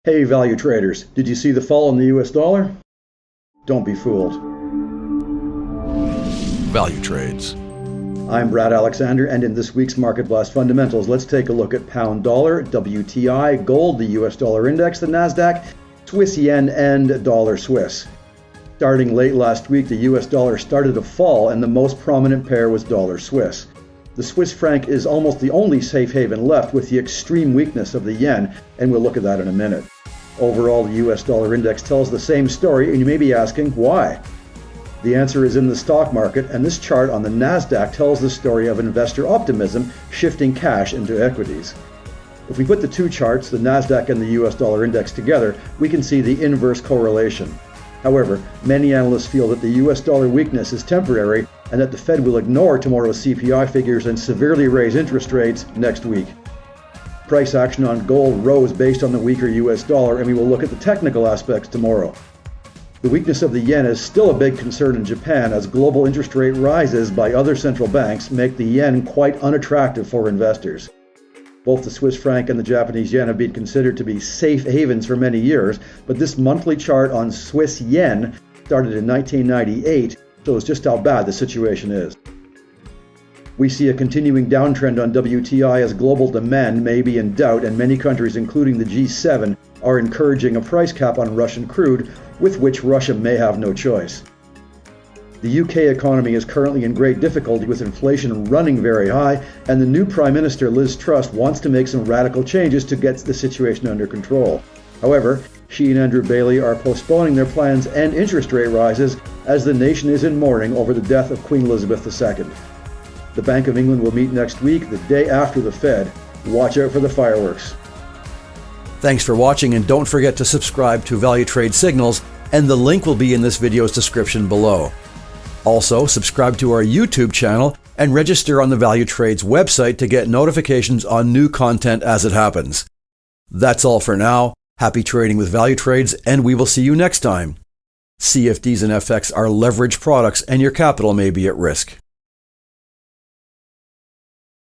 Hey value traders, did you see the fall in the US dollar? Don't be fooled. Value trades. I'm Brad Alexander, and in this week's Market Blast Fundamentals, let's take a look at pound dollar, WTI, gold, the US dollar index, the NASDAQ, Swiss yen, and dollar Swiss. Starting late last week, the US dollar started to fall, and the most prominent pair was dollar Swiss. The Swiss franc is almost the only safe haven left, with the extreme weakness of the yen, and we'll look at that in a minute. Overall, the US dollar index tells the same story, and you may be asking, why? The answer is in the stock market, and this chart on the NASDAQ tells the story of investor optimism shifting cash into equities. If we put the two charts, the NASDAQ and the US dollar index, together, we can see the inverse correlation. However, many analysts feel that the US dollar weakness is temporary and that the Fed will ignore tomorrow's CPI figures and severely raise interest rates next week. Price action on gold rose based on the weaker US dollar, and we will look at the technical aspects tomorrow. The weakness of the yen is still a big concern in Japan, as global interest rate rises by other central banks make the yen quite unattractive for investors. Both the Swiss franc and the Japanese yen have been considered to be safe havens for many years, but this monthly chart on Swiss yen started in 1998 shows just how bad the situation is. We see a continuing downtrend on WTI as global demand may be in doubt, and many countries, including the G7, are encouraging a price cap on Russian crude, with which Russia may have no choice. The UK economy is currently in great difficulty, with inflation running very high, and the new Prime Minister Liz Truss wants to make some radical changes to get the situation under control. However, she and Andrew Bailey are postponing their plans and interest rate rises as the nation is in mourning over the death of Queen Elizabeth II. The Bank of England will meet next week, the day after the Fed. Watch out for the fireworks. Thanks for watching, and don't forget to subscribe to Value Trade Signals, and the link will be in this video's description below. Also, subscribe to our YouTube channel and register on the Value Trades website to get notifications on new content as it happens. That's all for now. Happy trading with Value Trades, and we will see you next time. CFDs and FX are leveraged products, and your capital may be at risk.